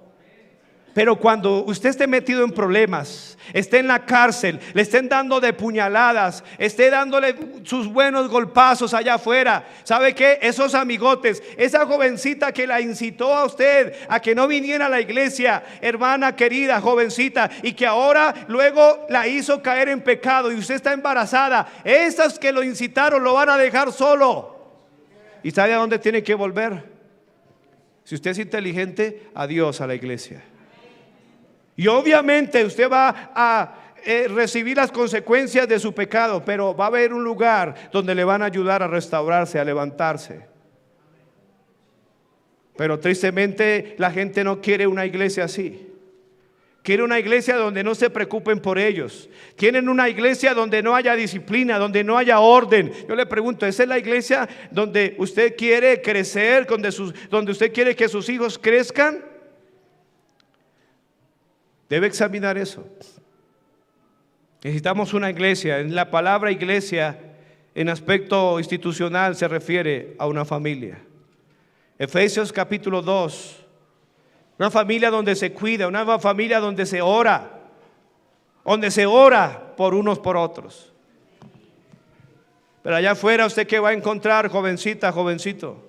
Pero cuando usted esté metido en problemas, esté en la cárcel, le estén dando de puñaladas, esté dándole sus buenos golpazos allá afuera, ¿sabe qué? Esos amigotes, esa jovencita que la incitó a usted a que no viniera a la iglesia, hermana querida, jovencita, y que ahora luego la hizo caer en pecado y usted está embarazada, esas que lo incitaron lo van a dejar solo. ¿Y sabe a dónde tiene que volver? Si usted es inteligente, a Dios, a la iglesia. Y obviamente usted va a recibir las consecuencias de su pecado, pero va a haber un lugar donde le van a ayudar a restaurarse, a levantarse. Pero tristemente la gente no quiere una iglesia así. Quiere una iglesia donde no se preocupen por ellos. Quieren una iglesia donde no haya disciplina, donde no haya orden. Yo le pregunto, ¿esa es la iglesia donde usted quiere crecer, donde usted quiere que sus hijos crezcan? Debe examinar eso. Necesitamos una iglesia. En la palabra iglesia, en aspecto institucional, se refiere a una familia. Efesios capítulo 2. Una familia donde se cuida, una familia donde se ora, donde se ora por unos por otros. Pero allá afuera, ¿usted qué va a encontrar, jovencita, jovencito?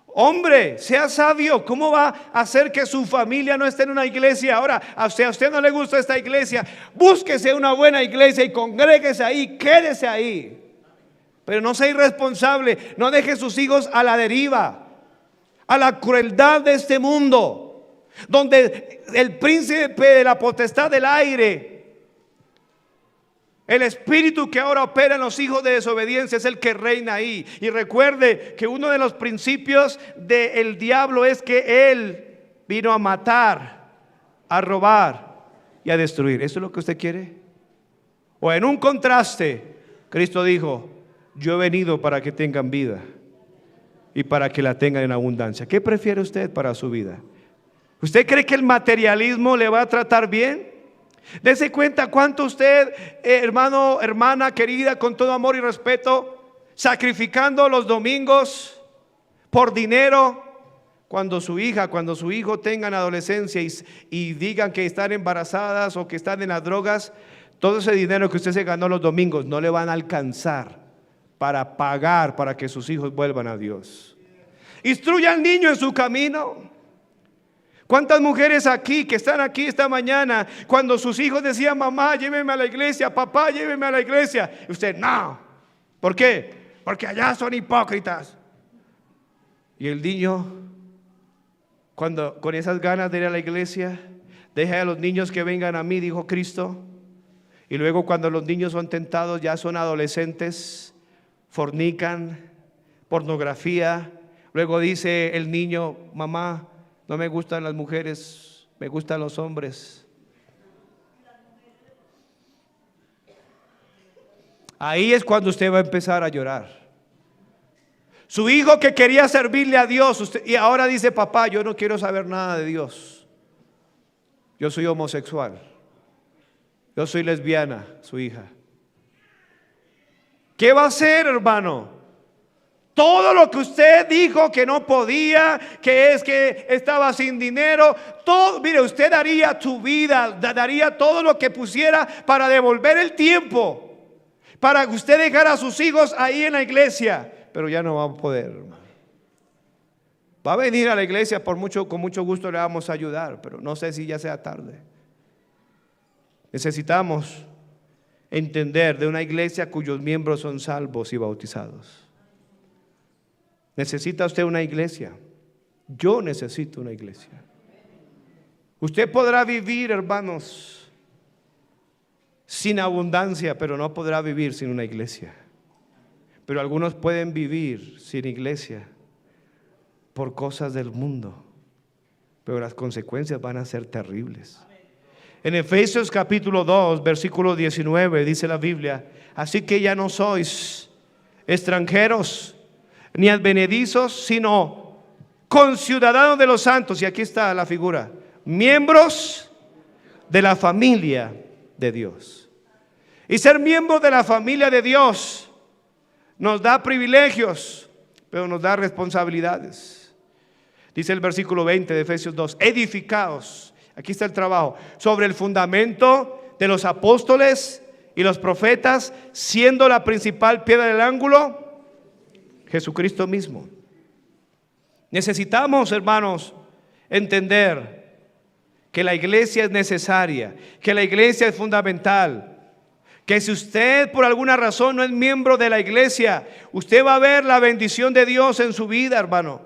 Hombre, sea sabio. ¿Cómo va a hacer que su familia no esté en una iglesia? Ahora, a usted no le gusta esta iglesia, búsquese una buena iglesia y congréguese ahí, quédese ahí. Pero no sea irresponsable, no deje sus hijos a la deriva, a la crueldad de este mundo, donde el príncipe de la potestad del aire, el espíritu que ahora opera en los hijos de desobediencia, es el que reina ahí. Y recuerde que uno de los principios del diablo es que él vino a matar, a robar y a destruir. ¿Eso es lo que usted quiere? O en un contraste, Cristo dijo: yo he venido para que tengan vida y para que la tengan en abundancia. ¿Qué prefiere usted para su vida? ¿Usted cree que el materialismo le va a tratar bien? Dese cuenta cuánto usted, hermano, hermana querida, con todo amor y respeto, sacrificando los domingos por dinero, cuando su hija, cuando su hijo tengan adolescencia y digan que están embarazadas o que están en las drogas, todo ese dinero que usted se ganó los domingos no le van a alcanzar para pagar para que sus hijos vuelvan a Dios. Instruya al niño en su camino. ¿Cuántas mujeres aquí que están aquí esta mañana, cuando sus hijos decían: mamá, lléveme a la iglesia, papá, lléveme a la iglesia? Y usted: no. ¿Por qué? Porque allá son hipócritas. Y el niño, cuando con esas ganas de ir a la iglesia, deja a los niños que vengan a mí, dijo Cristo. Y luego, cuando los niños son tentados, ya son adolescentes, fornican, pornografía. Luego dice el niño: mamá, no me gustan las mujeres, me gustan los hombres. Ahí es cuando usted va a empezar a llorar. Su hijo que quería servirle a Dios, y ahora dice: papá, yo no quiero saber nada de Dios. Yo soy homosexual. Yo soy lesbiana, su hija. ¿Qué va a hacer, hermano? Todo lo que usted dijo que no podía, que es que estaba sin dinero, todo, mire, usted daría tu vida, daría todo lo que pusiera para devolver el tiempo, para que usted dejara a sus hijos ahí en la iglesia, pero ya no va a poder, hermano. Va a venir a la iglesia, con mucho gusto le vamos a ayudar, pero no sé si ya sea tarde. Necesitamos entender de una iglesia cuyos miembros son salvos y bautizados. ¿Necesita usted una iglesia? Yo necesito una iglesia. Usted podrá vivir, hermanos, sin abundancia, pero no podrá vivir sin una iglesia. Pero algunos pueden vivir sin iglesia por cosas del mundo, pero las consecuencias van a ser terribles. En Efesios capítulo 2, versículo 19 dice la Biblia: así que ya no sois extranjeros ni advenedizos, sino conciudadanos de los santos. Y aquí está la figura: miembros de la familia de Dios. Y ser miembro de la familia de Dios nos da privilegios, pero nos da responsabilidades. Dice el versículo 20 de Efesios 2: edificaos, aquí está el trabajo, sobre el fundamento de los apóstoles y los profetas, siendo la principal piedra del ángulo Jesucristo mismo. Necesitamos, hermanos, entender que la iglesia es necesaria, que la iglesia es fundamental, que si usted por alguna razón no es miembro de la iglesia, usted va a ver la bendición de Dios en su vida, hermano,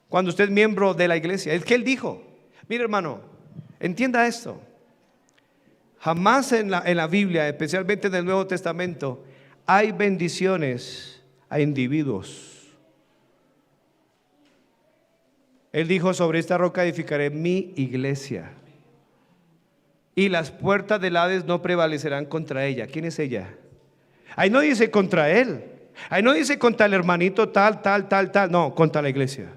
cuando usted es miembro de la iglesia. Es que Él dijo, mire, hermano, entienda esto: jamás en la Biblia, especialmente en el Nuevo Testamento, hay bendiciones a individuos. Él dijo: sobre esta roca edificaré mi iglesia, y las puertas del Hades no prevalecerán contra ella. ¿Quién es ella? Ahí no dice contra él, ahí no dice contra el hermanito tal, no, contra la iglesia.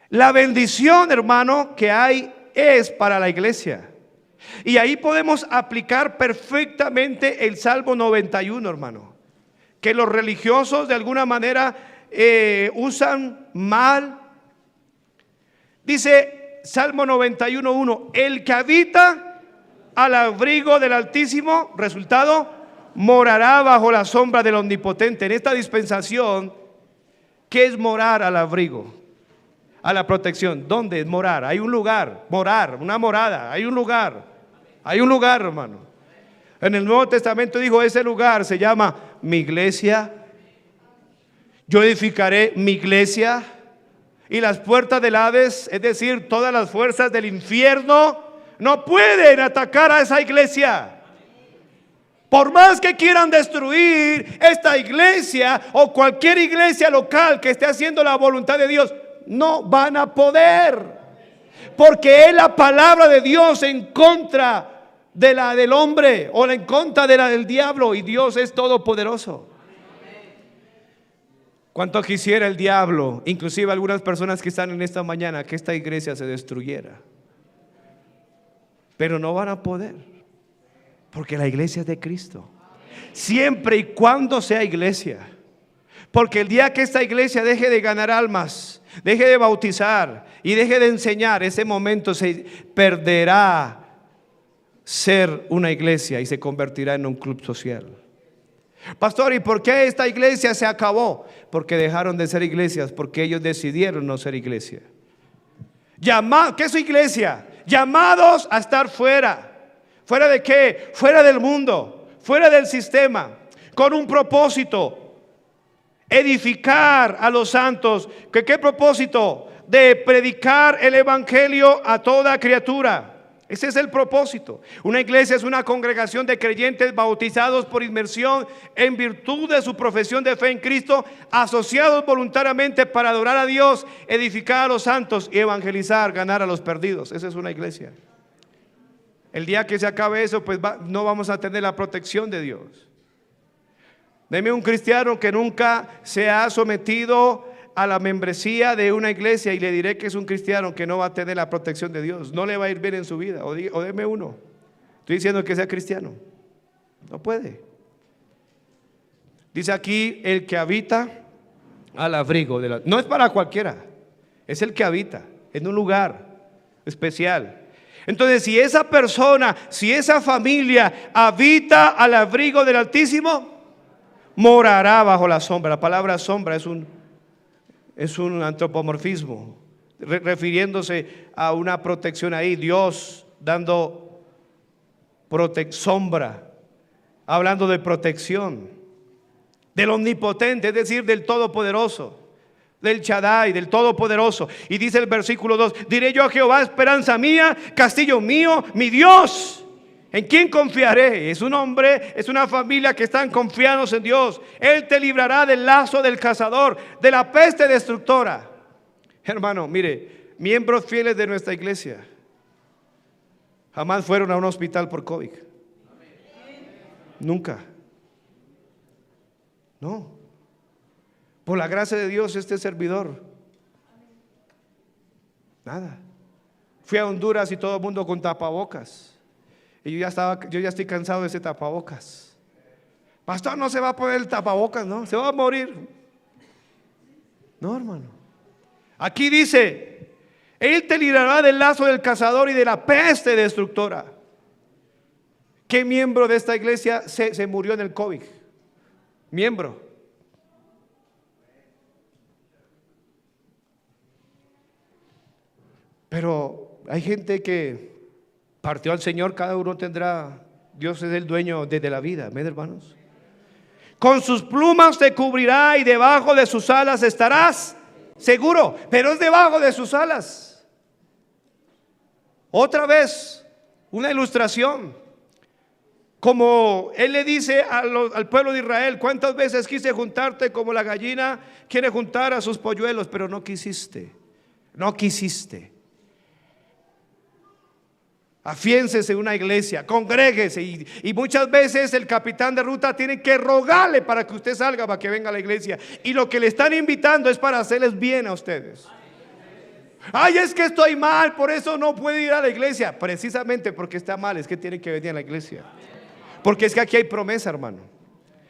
La bendición, hermano, que hay es para la iglesia. Y ahí podemos aplicar perfectamente el Salmo 91, hermano, que los religiosos de alguna manera usan mal. Dice Salmo 91:1: el que habita al abrigo del Altísimo, resultado, morará bajo la sombra del Omnipotente. En esta dispensación, ¿qué es morar al abrigo? A la protección. ¿Dónde es morar? Hay un lugar, morar, una morada, hay un lugar, hermano. En el Nuevo Testamento dijo, ese lugar se llama mi iglesia. Yo edificaré mi iglesia, y las puertas del Hades, es decir, todas las fuerzas del infierno, no pueden atacar a esa iglesia. Por más que quieran destruir esta iglesia o cualquier iglesia local que esté haciendo la voluntad de Dios, no van a poder, porque es la palabra de Dios en contra de la del hombre, o en contra de la del diablo, y Dios es todopoderoso. ¿Cuánto quisiera el diablo, inclusive algunas personas que están en esta mañana, que esta iglesia se destruyera? Pero no van a poder, porque la iglesia es de Cristo, siempre y cuando sea iglesia. Porque el día que esta iglesia deje de ganar almas, deje de bautizar y deje de enseñar, ese momento se perderá ser una iglesia y se convertirá en un club social. Pastor, ¿y por qué esta iglesia se acabó? Porque dejaron de ser iglesias, porque ellos decidieron no ser iglesia. ¿Qué es su iglesia? Llamados a estar fuera. ¿Fuera de qué? Fuera del mundo, fuera del sistema, con un propósito: edificar a los santos. ¿Qué propósito? De predicar el evangelio a toda criatura. Ese es el propósito. Una iglesia es una congregación de creyentes bautizados por inmersión en virtud de su profesión de fe en Cristo, asociados voluntariamente para adorar a Dios, edificar a los santos y evangelizar, ganar a los perdidos. Esa es una iglesia. El día que se acabe eso, pues no vamos a tener la protección de Dios. Deme un cristiano que nunca se ha sometido a la membresía de una iglesia y le diré que es un cristiano que no va a tener la protección de Dios. No le va a ir bien en su vida. O deme uno. Estoy diciendo que sea cristiano. No puede. Dice aquí, el que habita al abrigo de la... No es para cualquiera. Es el que habita en un lugar especial. Entonces, si esa persona, si esa familia habita al abrigo del Altísimo, morará bajo la sombra. La palabra sombra es un antropomorfismo, refiriéndose a una protección ahí. Dios dando sombra, hablando de protección del omnipotente, es decir, del todopoderoso, del Shaddai, del todopoderoso. Y dice el versículo 2: diré yo a Jehová, esperanza mía, castillo mío, mi Dios. ¿En quién confiaré? Es un hombre, es una familia que están confiados en Dios. Él te librará del lazo del cazador, de la peste destructora. Hermano, mire, miembros fieles de nuestra iglesia jamás fueron a un hospital por COVID. Nunca. No. Por la gracia de Dios, este servidor, nada. Fui a Honduras y todo el mundo con tapabocas. Y yo ya estoy cansado de ese tapabocas. Pastor, no se va a poner el tapabocas, no, se va a morir. No, hermano. Aquí dice: Él te librará del lazo del cazador y de la peste destructora. ¿Qué miembro de esta iglesia se murió en el COVID? Miembro. Pero hay gente que partió al Señor. Cada uno tendrá, Dios es el dueño de la vida, ¿amén, hermanos? Con sus plumas te cubrirá y debajo de sus alas estarás seguro. Pero es debajo de sus alas. Otra vez, una ilustración. Como Él le dice al pueblo de Israel: ¿cuántas veces quise juntarte como la gallina quiere juntar a sus polluelos? Pero no quisiste. No quisiste. Afiéncese en una iglesia, congréguese, y muchas veces el capitán de ruta tiene que rogarle para que usted salga, para que venga a la iglesia. Y lo que le están invitando es para hacerles bien a ustedes. Ay, es que estoy mal, por eso no puede ir a la iglesia. Precisamente porque está mal es que tiene que venir a la iglesia. Porque es que aquí hay promesa, hermano.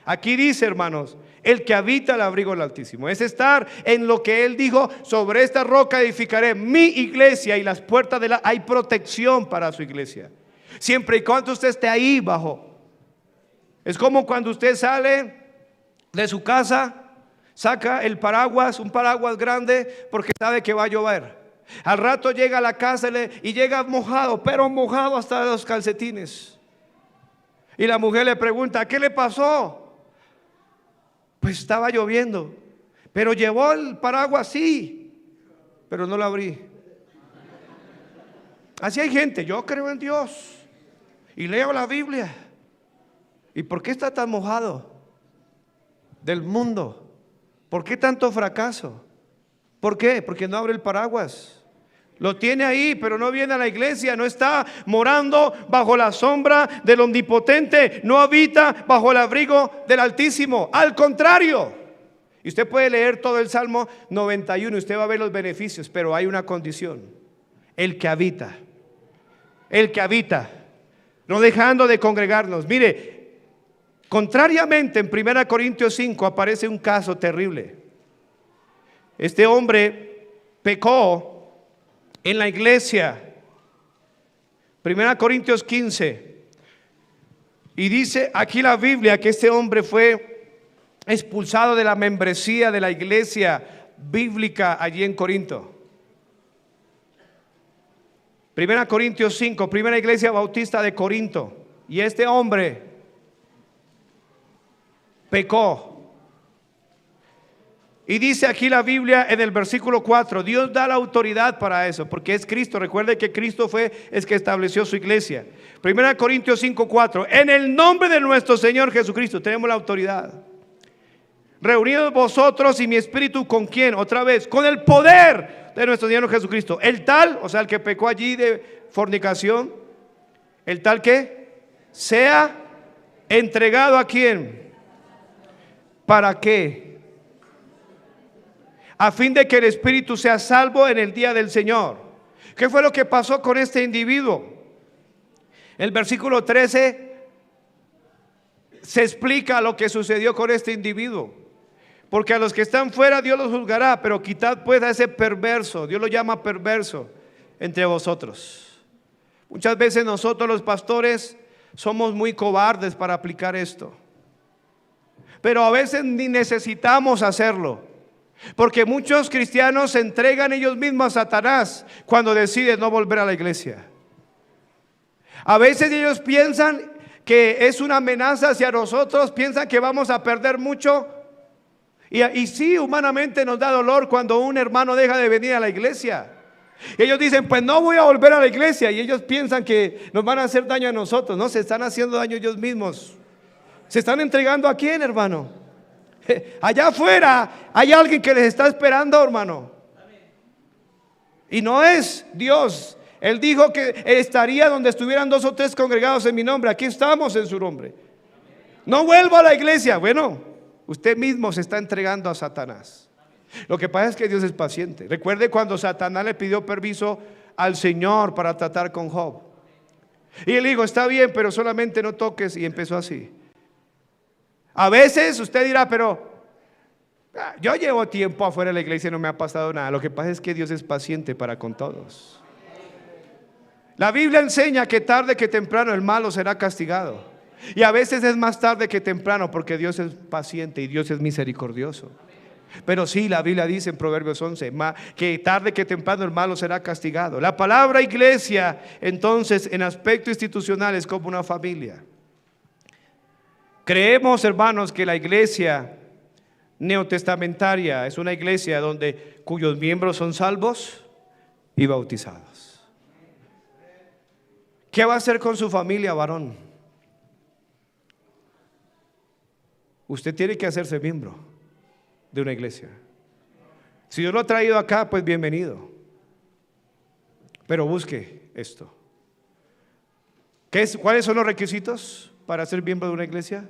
Aquí dice, hermanos, el que habita al abrigo del Altísimo. Es estar en lo que Él dijo: sobre esta roca edificaré mi iglesia, y las puertas de la... Hay protección para su iglesia. siempre y cuando usted esté ahí bajo. Es como cuando usted sale de su casa, saca el paraguas, un paraguas grande, porque sabe que va a llover. Al rato llega a la casa y llega mojado, pero mojado hasta los calcetines. Y la mujer le pregunta: ¿qué le pasó? Pues estaba lloviendo. Pero llevó el paraguas, sí, pero no lo abrí. Así hay gente. Yo creo en Dios y leo la Biblia. ¿Y por qué está tan mojado? Del mundo. ¿Por qué tanto fracaso? ¿Por qué? Porque no abre el paraguas. Lo tiene ahí, pero no viene a la iglesia. No está morando bajo la sombra del Omnipotente. No habita bajo el abrigo del Altísimo. Al contrario. Y usted puede leer todo el Salmo 91 y usted va a ver los beneficios, pero hay una condición: el que habita, no dejando de congregarnos. Mire, contrariamente en 1 Corintios 5 aparece un caso terrible. Este hombre pecó en la iglesia. 1 Corintios 15, y dice aquí la Biblia que este hombre fue expulsado de la membresía de la iglesia bíblica allí en Corinto. 1 Corintios 5, primera iglesia bautista de Corinto. Y este hombre pecó. Y dice aquí la Biblia en el versículo 4, Dios da la autoridad para eso, porque es Cristo. Recuerde que Cristo es que estableció su iglesia. 1 Corintios 5, 4, en el nombre de nuestro Señor Jesucristo tenemos la autoridad. Reunidos vosotros y mi espíritu, ¿con quién? Otra vez, con el poder de nuestro Señor Jesucristo. El tal, o sea, el que pecó allí de fornicación, el tal que sea entregado ¿a quién? ¿Para qué? A fin de que el espíritu sea salvo en el día del Señor. ¿Qué fue lo que pasó con este individuo? El versículo 13 se explica lo que sucedió con este individuo. Porque a los que están fuera Dios los juzgará, pero quitad pues a ese perverso, Dios lo llama perverso, entre vosotros. Muchas veces nosotros los pastores somos muy cobardes para aplicar esto, pero a veces ni necesitamos hacerlo, porque muchos cristianos se entregan ellos mismos a Satanás cuando deciden no volver a la iglesia. A veces ellos piensan que es una amenaza hacia nosotros, piensan que vamos a perder mucho. Y sí, humanamente nos da dolor cuando un hermano deja de venir a la iglesia. Ellos dicen: pues no voy a volver a la iglesia. Y ellos piensan que nos van a hacer daño a nosotros. No, se están haciendo daño ellos mismos. ¿Se están entregando a quién, hermano? Allá afuera hay alguien que les está esperando, hermano. Y no es Dios. Él dijo que estaría donde estuvieran 2 o 3 congregados en mi nombre. Aquí estamos en su nombre. No vuelvo a la iglesia. Bueno, usted mismo se está entregando a Satanás. Lo que pasa es que Dios es paciente. Recuerde cuando Satanás le pidió permiso al Señor para tratar con Job. Y él dijo: está bien, pero solamente no toques. Y empezó así. A veces usted dirá: pero yo llevo tiempo afuera de la iglesia y no me ha pasado nada. Lo que pasa es que Dios es paciente para con todos. La Biblia enseña que tarde que temprano el malo será castigado. Y a veces es más tarde que temprano, porque Dios es paciente y Dios es misericordioso. Pero sí, la Biblia dice en Proverbios 11 que tarde que temprano el malo será castigado. La palabra iglesia, entonces, en aspecto institucional es como una familia. Creemos, hermanos, que la iglesia neotestamentaria es una iglesia cuyos miembros son salvos y bautizados. ¿Qué va a hacer con su familia, varón? Usted tiene que hacerse miembro de una iglesia. Si Dios lo ha traído acá, pues bienvenido. Pero busque esto. ¿Cuáles son los requisitos para ser miembro de una iglesia?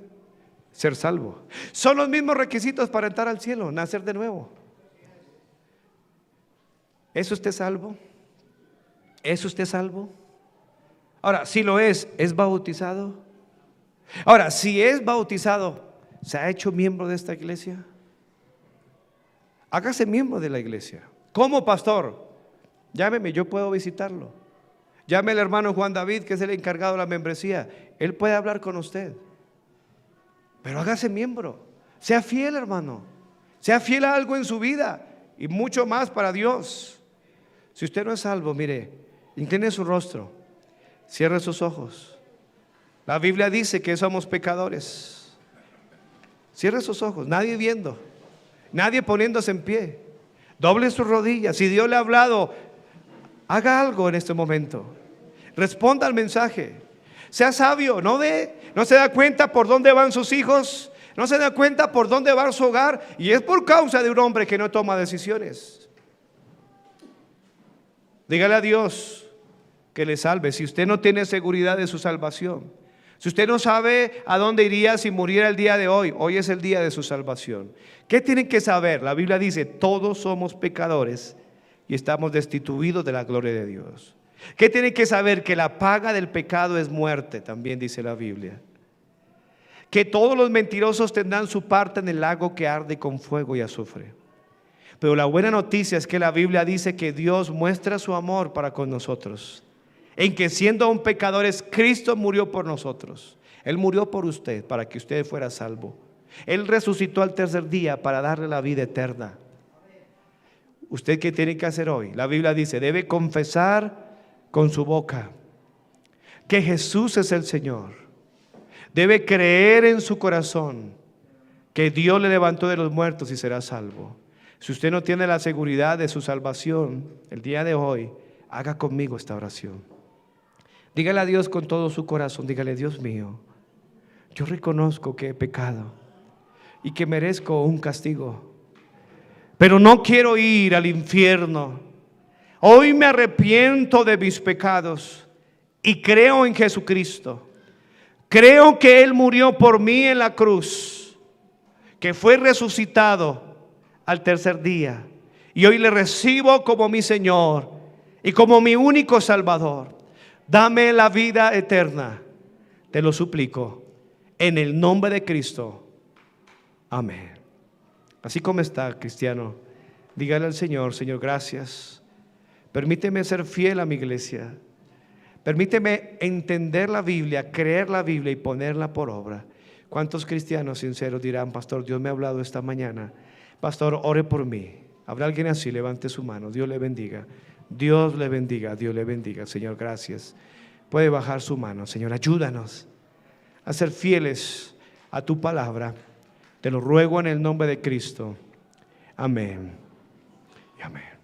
Ser salvo. Son los mismos requisitos para entrar al cielo: nacer de nuevo. ¿Es usted salvo? ¿Es usted salvo? Ahora, si lo ¿es bautizado? Ahora, si es bautizado, ¿se ha hecho miembro de esta iglesia? Hágase miembro de la iglesia. ¿Cómo, pastor? Llámeme, yo puedo visitarlo. Llame al hermano Juan David, que es el encargado de la membresía. Él puede hablar con usted. Pero hágase miembro. Sea fiel, hermano. Sea fiel a algo en su vida y mucho más para Dios. Si usted no es salvo, mire, incline su rostro, cierre sus ojos. La Biblia dice que somos pecadores. Cierre sus ojos, nadie viendo, nadie poniéndose en pie. Doble sus rodillas. Si Dios le ha hablado, haga algo en este momento. Responda al mensaje. Sea sabio, no se da cuenta por dónde van sus hijos, no se da cuenta por dónde va su hogar, y es por causa de un hombre que no toma decisiones. Dígale a Dios que le salve. Si usted no tiene seguridad de su salvación, si usted no sabe a dónde iría si muriera el día de hoy, hoy es el día de su salvación. ¿Qué tienen que saber? La Biblia dice: todos somos pecadores y estamos destituidos de la gloria de Dios. ¿Qué tienen que saber? Que la paga del pecado es muerte, también dice la Biblia. Que todos los mentirosos tendrán su parte en el lago que arde con fuego y azufre. Pero la buena noticia es que la Biblia dice que Dios muestra su amor para con nosotros, en que siendo aún pecadores, Cristo murió por nosotros. Él murió por usted para que usted fuera salvo. Él resucitó al tercer día para darle la vida eterna. ¿Usted qué tiene que hacer hoy? La Biblia dice: debe confesar con su boca que Jesús es el Señor. Debe creer en su corazón que Dios le levantó de los muertos y será salvo. Si usted no tiene la seguridad de su salvación el día de hoy, haga conmigo esta oración. Dígale a Dios con todo su corazón, dígale: Dios mío, yo reconozco que he pecado y que merezco un castigo, pero no quiero ir al infierno. Hoy me arrepiento de mis pecados y creo en Jesucristo. Creo que Él murió por mí en la cruz, que fue resucitado al tercer día, y hoy le recibo como mi Señor y como mi único Salvador. Dame la vida eterna, te lo suplico, en el nombre de Cristo. Amén. Así como está, cristiano, dígale al Señor: Señor, gracias. Permíteme ser fiel a mi iglesia. Permíteme entender la Biblia, creer la Biblia y ponerla por obra. ¿Cuántos cristianos sinceros dirán: pastor, Dios me ha hablado esta mañana? Pastor, ore por mí. ¿Habrá alguien así? Levante su mano. Dios le bendiga. Dios le bendiga. Dios le bendiga. Señor, gracias. Puede bajar su mano. Señor, ayúdanos a ser fieles a tu palabra. Te lo ruego en el nombre de Cristo. Amén y amén.